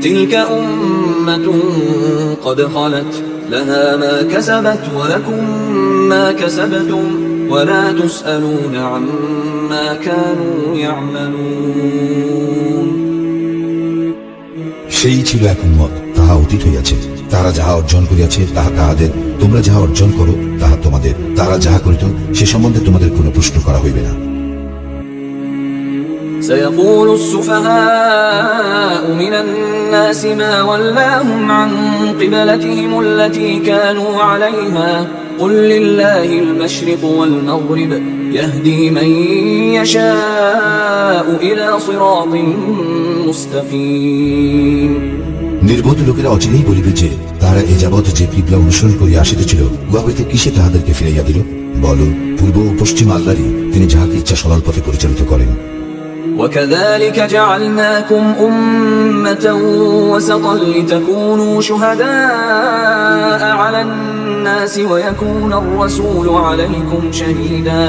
تلك أمة قد خلت لها ما كسبت ولكم ما كسبتم ولا تسألون عما كانوا يعملون সেই ছিল এক উম্মত, তাহা অতীত হইয়াছে। তারা যাহা অর্জন করিয়াছে তাহা তাহাদের, তোমরা যাহা অর্জন করো তাহা তোমাদের। তারা যাহা করিত সে সম্বন্ধে তোমাদের কোনো প্রশ্ন করা হইবে না। سيقول السفهاء من الناس ما ولاهم عن قبلتهم التي كانوا عليها قل لله المشرق والمغرب يهدي من يشاء إلى صراط مستقيم নির্বোধ লোকেরা অচিরেই বলিবে যে তারা এ যাবৎ যে কিবলা অনুসরণ করিয়া আসিতেছিল উহা হইতে কিসে তাহাদেরকে ফিরাইয়া দিল? বলো, পূর্ব ও পশ্চিম আল্লাহরই, তিনি যাহাকে ইচ্ছা সরল পথে পরিচালিত করেন। وكذلك جعلناكم أمة وسطا لتكونوا شهداء على الناس ويكون الرسول عليكم شهيدا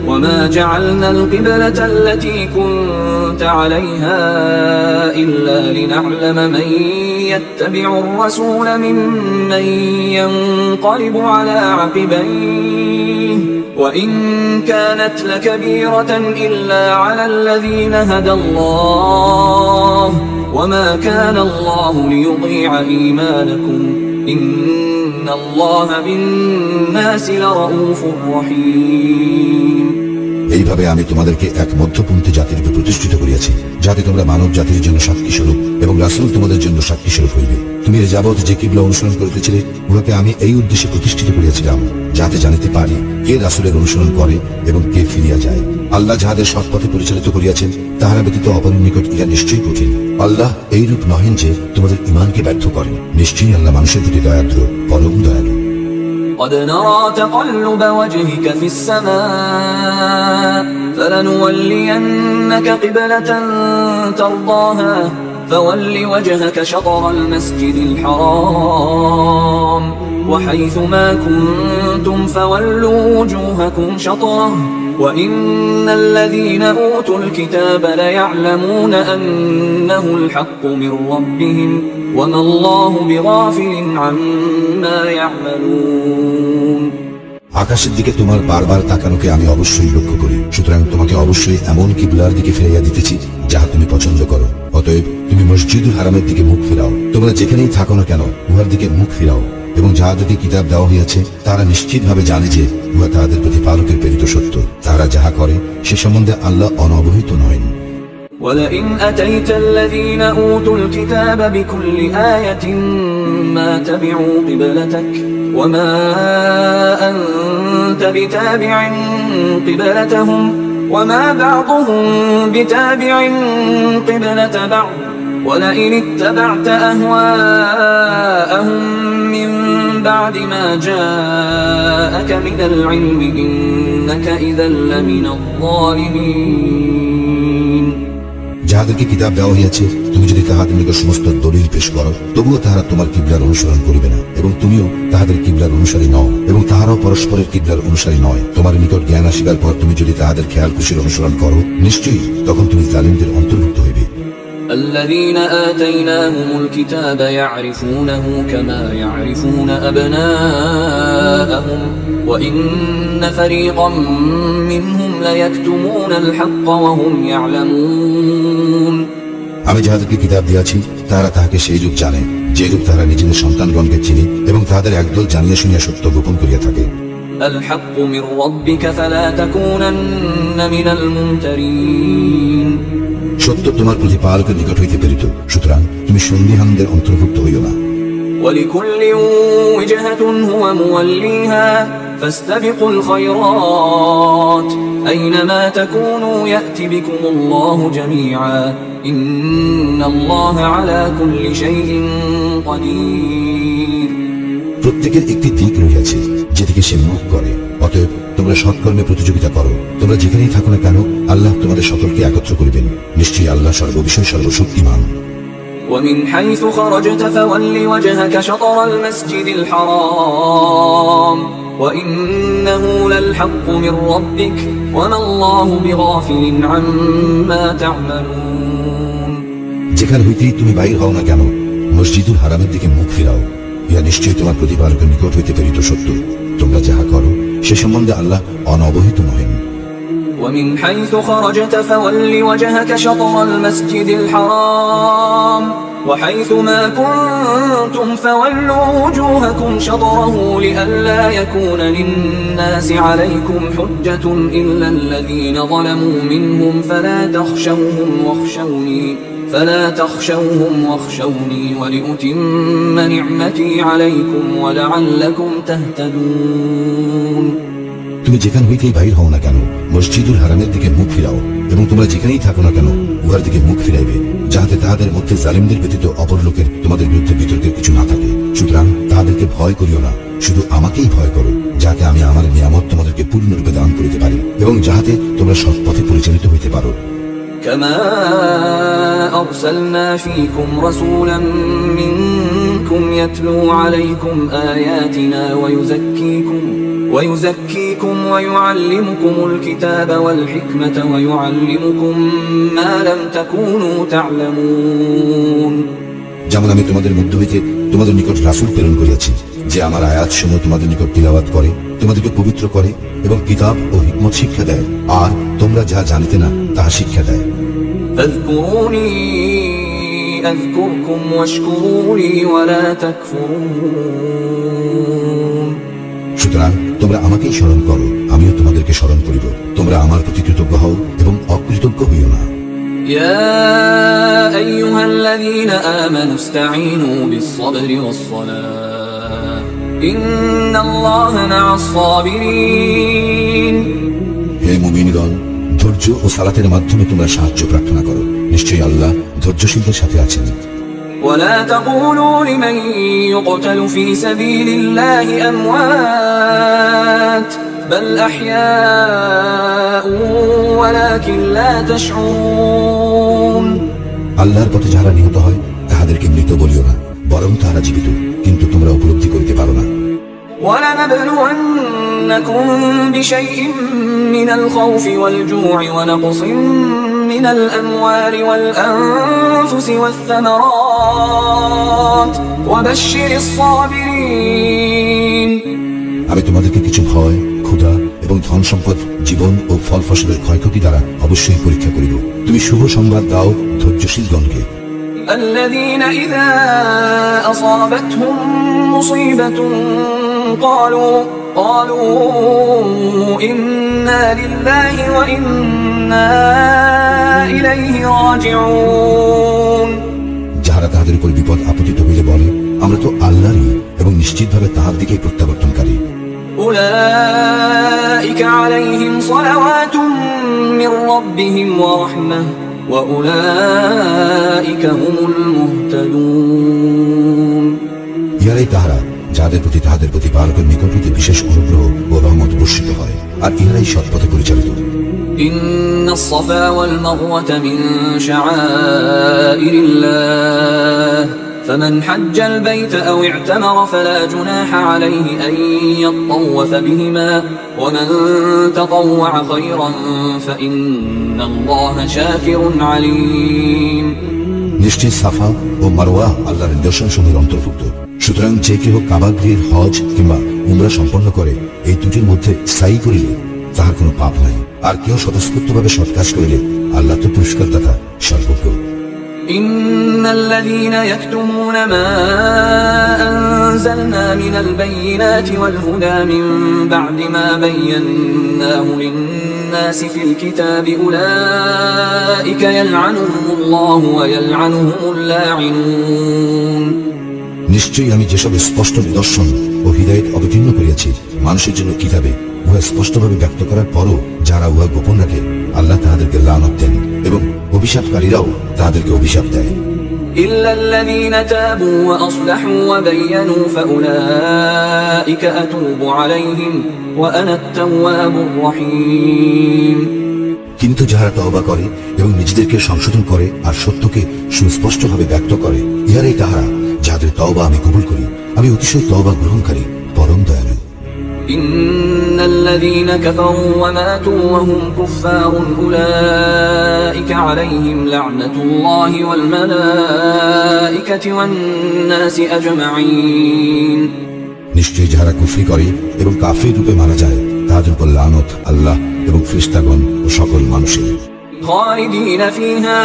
وما جعلنا القبلة التي كنت عليها إلا لنعلم من يتبع الرسول ممن ينقلب على عقبيه وإن كانت لكبيرة إلا على الذين هدى الله وما كان الله ليضيع إيمانكم إن الله بالناس لرؤوف رحيم এইভাবে আমি তোমাদেরকে এক মধ্যপন্থী জাতির রূপে প্রতিষ্ঠিত করিয়াছি, যাতে তোমরা মানব জাতির জন্য সাক্ষী স্বরূপ এবং রাসূল তোমাদের জন্য সাক্ষী স্বরূপ হইবে। তুমি এর যাবৎ যে কিবলা অনুসরণ করিতেছিলে উহাকে আমি এই উদ্দেশ্যে প্রতিষ্ঠিত করিয়াছিলাম, যাতে জানিতে পারি কে রাসূলের অনুসরণ করে এবং কে ফিরিয়া যায়। আল্লাহ যাহাদের সৎ পথে পরিচালিত করিয়াছেন তাহারা ব্যতীত অপরের নিকট ইহা নিশ্চয়ই কঠিন। আল্লাহ এইরূপ নহেন যে তোমাদের ঈমানকে ব্যর্থ করেন। নিশ্চয়ই আল্লাহ মানুষের প্রতি দয়াদ্র, পরম দয়ালু। قد نرى تقلب وجهك في السماء فلنولينك قبلة ترضاها فول وجهك شطر المسجد الحرام وحيث ما كنتم فولوا وجوهكم شطره وإن الذين أوتوا الكتاب ليعلمون أنه الحق من ربهم وما الله بغافل عما يعملون আকাশের দিকে তোমার বারবার তাকানোকে আমি অবশ্যই লক্ষ্য করি, সুতরাং তোমাকে অবশ্যই এমন কিবলার দিকে ফিরাইয়া দিতেছি যাহা তুমি পছন্দ করো। অতএব তুমি মসজিদুল হারামের দিকে মুখ ফিরাও। তোমরা যেখানেই থাকো না কেন উহার দিকে মুখ ফিরাও। এবং যাহাদেরকে কিতাব দেওয়া হইয়াছে তারা নিশ্চিতভাবে জানে যে উহা তাহাদের প্রতিপালকের প্রেরিত সত্য। তারা যাহা করে সে সম্বন্ধে আল্লাহ অনবহিত নহেন। ولئن أتيت الذين أوتوا الكتاب بكل آية ما تبعوا قبلتك وما أنت بتابع قبلتهم وما بعضهم بتابع قبلة بعض ولئن اتبعت أهواءهم من بعد ما جاءك من العلم إنك إذا لمن الظالمين যাহাদেরকে কিতাব দেওয়া হইয়াছে তুমি যদি তাহাদের নিকট সমস্ত দলিল পেশ করো তবুও তাহারা তোমার কিবলার অনুসরণ করিবে না এবং তুমিও তাহাদের কিবলার অনুসারী নও এবং তাহারাও পরস্পরের কিবলার অনুসারী নয়। তোমার নিকট জ্ঞান আসিবার পর তুমি যদি তাহাদের খেয়াল খুশির অনুসরণ করো নিশ্চয়ই তখন তুমি জালিমদের অন্তর্ভুক্ত হইবে। الذين آتيناهم الكتاب يعرفونه كما يعرفون أبناءهم وإن فريقا منهم ليكتمون الحق وهم يعلمون আমি যাহাদেরকে কিতাব দিয়াছি তাহারা তাহাকে সেই রূপ জানে যেরূপ তাহারা নিজেদের সন্তানগণকে চিনে এবং তাহাদের একদল জানিয়া শুনিয়া সত্য গোপন করিয়া থাকে। الحق من ربك فلا تكونن من الممترين সত্য তোমার প্রতিপালকের নিকট হইতে প্রেরিত, সুতরাং তুমি সন্দিহানদের অন্তর্ভুক্ত হইও না। ولكل وجهة هو موليها فاستبقوا الخيرات أينما تكونوا يأتي بكم الله جميعا إن الله على كل شيء قدير প্রত্যেকের একটি দিক রহিয়াছে যেদিকে সে মুখ করে, অতএব তোমরা সৎকর্মে প্রতিযোগিতা করো। তোমরা যেখানেই থাকো না কেন আল্লাহ তোমাদের সকলকে একত্র করিবেন। নিশ্চয়ই আল্লাহ সর্ববিষয় সর্বশক্তিমান। ومن حيث خرجت فول وجهك شطر المسجد الحرام وإنه للحق من ربك وما الله بغافل عما تعملون যেখান হইতেই তুমি বাইর হও না কেন, মসজিদুল হারামের দিকে মুখ ফিরাও। ইহা নিশ্চয়ই তোমার প্রতিপালকের নিকট হইতে প্রেরিত সত্য। তোমরা যাহা করো সে সম্বন্ধে আল্লাহ অনবহিত নহেন। ومن حيث خرجت فول وجهك شطر المسجد الحرام وحيث ما كنتم فولوا وجوهكم شطره لئلا يكون للناس عليكم حجة إلا الذين ظلموا منهم فلا تخشوهم واخشوني ولأتم نعمتي عليكم ولعلكم تهتدون। তুমি যেখান হইতেই বাহির হও না কেন, মসজিদুল হারামের দিকে মুখ ফিরাও, এবং তোমরা যেখানেই থাকো না কেন উহার দিকে মুখ ফিরাইবে, যাহাতে তাহাদের মধ্যে জালিমদের ব্যতীত অপর লোকের তোমাদের বিরুদ্ধে বিতর্কের কিছু না থাকে। সুতরাং তাহাদেরকে ভয় করিও না, শুধু আমাকেই ভয় করো, যাতে আমি আমার নিয়ামত তোমাদেরকে পূর্ণরূপে দান করিতে পারি এবং যাহাতে তোমরা সৎ পথে পরিচালিত হইতে পারো। كما أرسلنا فيكم رسولا منكم يتلو عليكم آياتنا ويزكيكم ويعلمكم الكتاب والحكمة ويعلمكم ما لم تكونوا تعلمون। যেমন আমি তোমাদের মধ্য হইতে তোমাদের নিকট রাসূল প্রেরণ করিয়াছি, যে আমার আয়াত সমূহ তোমাদের নিকট তিলাওয়াত করে, তোমাদেরকে পবিত্র করে এবং কিতাব ও হিকমত শিক্ষা দেয়, আর তোমরা যা জানিতে না তাহা শিক্ষা দেয়। فاذكروني أذكركم واشكروا لي ولا تكفرون। সুতরাং তোমরা আমাকেই স্মরণ করো, আমিও তোমাদেরকে স্মরণ করিব। তোমরা আমার প্রতি কৃতজ্ঞ হও এবং অকৃতজ্ঞ হইও না। يا أيها الذين آمنوا استعينوا بالصبر والصلاة إن الله مع الصابرين। হে মুমিনগণ, ধৈর্য ও সালাতের মাধ্যমে তোমরা সাহায্য প্রার্থনা করো, নিশ্চয়ই আল্লাহ ধৈর্যশীলদের সাথে আছেন। ولا تقولوا لمن يقتل في سبيل الله أموات بل أحياء ولكن لا تشعرون। আল্লাহর পথে যারা নিহত হয় তাহাদেরকে মৃত বলিও না, বরং তাহারা জীবিত, কিন্তু তোমরা উপলব্ধি করিতে পারো না। ولنبلونكم بشيء من الخوف والجوع ونقص من الأموال والأنفس والثمرات وبشر الصابرين। আমি তোমাদেরকে কিছু ভয়, ক্ষুধা এবং ধন সম্পদ, জীবন ও ফল ফসলের ক্ষয়ক্ষতি দ্বারা অবশ্যই পরীক্ষা করিব। তুমি শুভ সংবাদ দাও ধৈর্যশীলগণকে। الذين إذا أصابتهم مصيبة قالوا إنا لله وإنا إليه راجعون। যাহারা তাহাদের উপর বিপদ আপতিত হইলে বলে, আমরা তো আল্লাহরই এবং নিশ্চিতভাবে তাহার দিকে প্রত্যাবর্তনকারী। أولئك عليهم صلوات من ربهم ورحمة وأولئك هم المهتدون। ইহারাই তাহারা যাদের প্রতি তাহাদের প্রতিপালকের নিকট হইতে বিশেষ অনুগ্রহ ও রহমত বর্ষিত হয়, আর ইহারাই সৎ পথে পরিচালিত। إن الصفا والمروة من شعائر الله فمن حج البيت أو اعتمر فلا جناح عليه أن يطوف بهما ومن تطوع خيرا فإن الله شاكر عليم। নিশ্চয় সাফা ও মারওয়া আল্লাহর নিদর্শনসমূহের অন্তর্ভুক্ত। সুতরাং যে কেহ কাবা গৃহের হজ কিংবা উমরা সম্পন্ন করে এই দুটির মধ্যে সাই করিলে তাহার কোনো পাপ নাই, আর কেউ স্বতঃস্ফূর্তভাবে সৎ কাজ করিলে আল্লাহ তো পুরস্কারদাতা, সর্বজ্ঞ। إن الذين يكتمون ما أنزلنا من البينات والهدى من بعد ما بيناه للناس في الكتاب أولئك يلعنهم الله ويلعنهم اللاعنون। নিশ্চয়ই আমি যেসব স্পষ্ট নিদর্শন ও হিদায়াত অবতীর্ণ করিয়াছি মানুষের জন্য কিতাবে, উহা স্পষ্টভাবে ব্যক্ত করার পরও যারা উহা গোপন রাখে, আল্লাহ তাহাদেরকে লানত দেন এবং অভিশাপকারীরাও তাহাদেরকে অভিশাপ দেয়। إلا الذين تابوا وأصلحوا وبينوا فأولئك أتوب عليهم وأنا التواب الرحيم। কিন্তু যারা তওবা করে এবং নিজেদেরকে সংশোধন করে আর সত্যকে সুস্পষ্টভাবে ব্যক্ত করে, ইহারাই তাহারা যাদের তওবা আমি কবুল করি, আমি অতিশয় তওবা গ্রহণকারী, পরম দয়ালু। إن الذين كفروا وماتوا وهم كفار أولئك أولئك عليهم لعنة الله والملائكة والناس أجمعين নিশ্চয়ই যারা কুফরি করে এবং কাফির রূপে মারা যায় তাদের উপর লানত আল্লাহ এবং ফেরেশতাগণ ও সকল মানুষের। خالدين فيها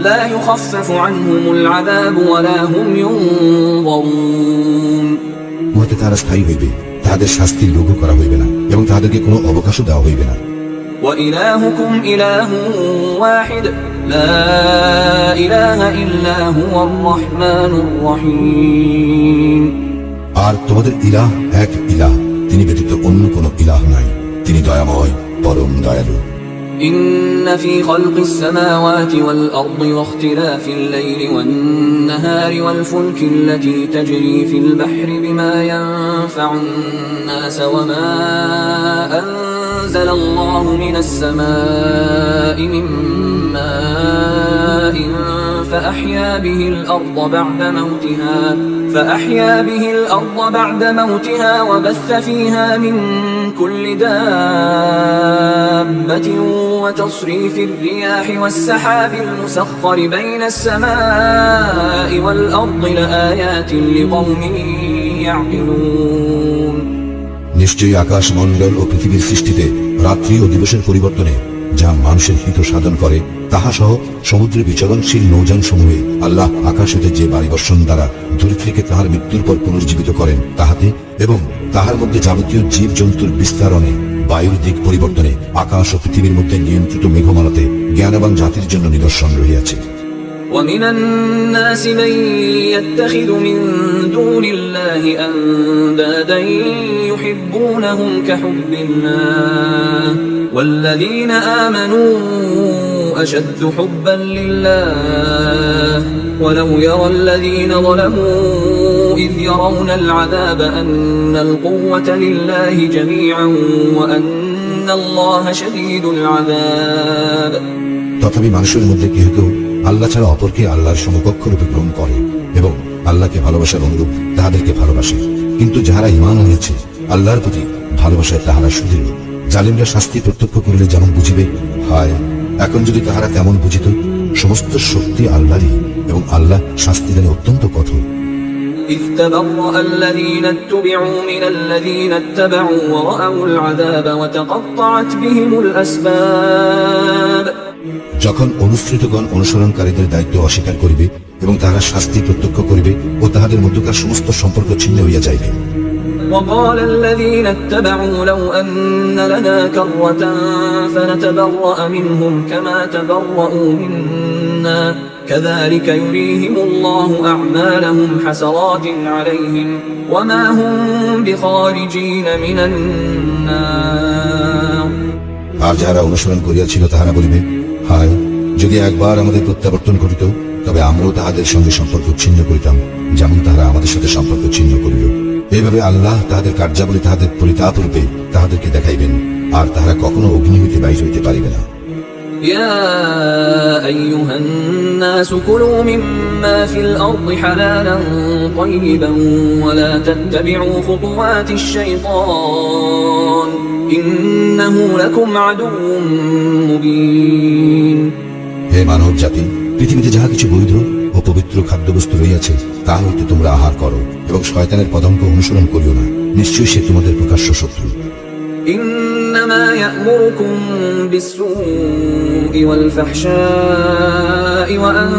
لا يخفف عنهم العذاب ولا هم ينظرون উহাতে তারা স্থায়ী হইবে, তাদের শাস্তি লঘু করা হইবে না এবং তাদেরকে কোনো অবকাশও দেওয়া হইবে না। وإلهكم إله واحد لا إله إلا هو الرحمن الرحيم আর তোমাদের ইলাহ এক ইলাহ, তিনি ব্যতীত অন্য কোনো ইলাহ নাই, তিনি দয়াময় পরম দয়ালু। إن في خلق السماوات والأرض واختلاف الليل والنهار والفلك التي تجري في البحر بما ينفع الناس وما أنزل الله من السماء من ماء فأحيا به الأرض بعد موتها وبث فيها من كل دابة وتصريف الرياح والسحاب المسخر بين السماء والأرض لآيات لقوم يعقلون নিশ্চয়ই আকাশ মণ্ডল ও পৃথিবীর সৃষ্টিতে রাত্রি ও দিবসের পরিবর্তনে যা মানুষের হিত সাধন করে তাহা সহ সমুদ্রে বিচরণশীল নৌযান সমূহে আল্লাহ আকাশ হতে যে বায়ু বর্ষণ দ্বারা ধরিত্রীকে তাহার মৃত্যুর পর পুনর্জীবিত করেন তাহাতে এবং তাহার মধ্যে যাবতীয় জীব জন্তুর বিস্তারণে বায়ুর দিক পরিবর্তনে আকাশ ও পৃথিবীর মধ্যে নিয়ন্ত্রিত মেঘমালাতে জ্ঞানবান জাতির জন্য নিদর্শন রহিয়াছে। ومن الناس من يتخذ من دون الله أندادا يحبونهم كحب الله والذين آمنوا أشد حبا لله ولو يرى الذين ظلموا إذ يرون العذاب أن القوة لله جميعا وأن الله شديد العذاب তথাপি মানুষের মধ্যে কেহ কেউ আল্লাহ ছাড়া অপরকে আল্লাহর সমকক্ষ রূপে গ্রহণ করে এবং আল্লাহকে ভালোবাসার অনুরূপ তাহাদেরকে ভালোবাসে, কিন্তু যাহারা ঈমান আনিয়াছে আল্লাহর প্রতি ভালোবাসায় তাহারা সুদৃঢ়। জালিমরা শাস্তি প্রত্যক্ষ করিলে যেমন বুঝিবে, হায় এখন যদি তাহারা তেমন বুঝিত। সমস্ত শক্তি আল্লাহরই এবং আল্লাহ শাস্তি দানে অত্যন্ত কঠোর। إذ تبرأ الذين اتبعوا من الذين اتبعوا ورأوا العذاب وتقطعت بهم الأسباب যখন অনুসৃতগণ অনুসরণকারীদের দায়িত্ব অস্বীকার করিবে এবং তাহারা শাস্তি প্রত্যক্ষ করিবে ও তাহাদের মধ্যকার সমস্ত সম্পর্ক ছিন্ন হইয়া যাইবে। وقال الذين اتبعوا لو أن لنا كرة فنتبرأ منهم كما تبرأوا منا كذلك يريهم الله أعمالهم حسرات عليهم وما هم بخارجين من النار আর যারা অনুসরণ করিয়াছিল তাহারা বলিবে, হায় যদি একবার আমাদের প্রত্যাবর্তন করিত তবে আমরাও তাহাদের সঙ্গে সম্পর্ক ছিন্ন করিতাম যেমন তাহারা আমাদের সাথে সম্পর্ক ছিন্ন করিল। এইভাবে আল্লাহ তাহাদের কার্যাবলী তাহাদের পরিতাপ রূপে তাহাদেরকে দেখাইবেন, আর তাহারা কখনো অগ্নি হইতে বাইর হইতে পারিবে না। يا أيها الناس كلوا مما في الأرض حلالا طيبا ولا تتبعوا خطوات الشيطان إنه لكم عدو مبين হে মানব জাতি, পৃথিবীতে যাহা কিছু বৈধ ও পবিত্র খাদ্যবস্তু রইয়াছে তাহা হইতে তোমরা আহার করো এবং শয়তানের পদাঙ্ক অনুসরণ করিও না, নিশ্চয়ই সে তোমাদের প্রকাশ্য শত্রু। إنما يأمركم بالسوء والفحشاء وأن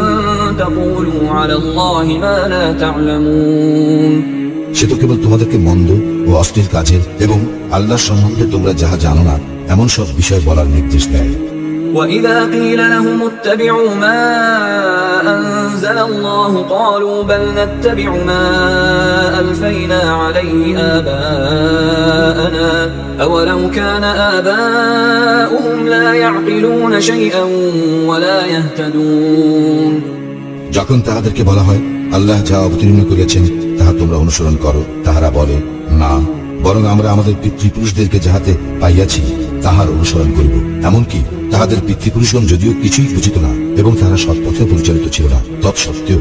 تقولوا على الله ما لا تعلمون সে তো কেবল তোমাদেরকে মন্দ ও অশ্লীল কাজের এবং আল্লাহ সম্বন্ধে তোমরা যাহা জানো না এমন সব বিষয় বলার নির্দেশ দেয়। وإذا قيل لهم اتبعوا ما أنزل الله قالوا بل نتبع ما ألفينا عليه آباءنا أولو كان آباؤهم لا يعقلون شيئا ولا يهتدون যখন তাহাদেরকে বলা হয় আল্লাহ যা অবতীর্ণ করিয়াছেন তাহা তোমরা অনুসরণ করো, তাহারা বলে না, বরং আমরা আমাদের পিতৃপুরুষদেরকে যাহাতে পাইয়াছি তাহার অনুসরণ করিব। এমনকি তাহাদের পিতৃপুরুষগণ যদিও কিছুই বুঝিত না এবং তাহারা সৎপথে পরিচালিত ছিল না, তৎসত্ত্বেও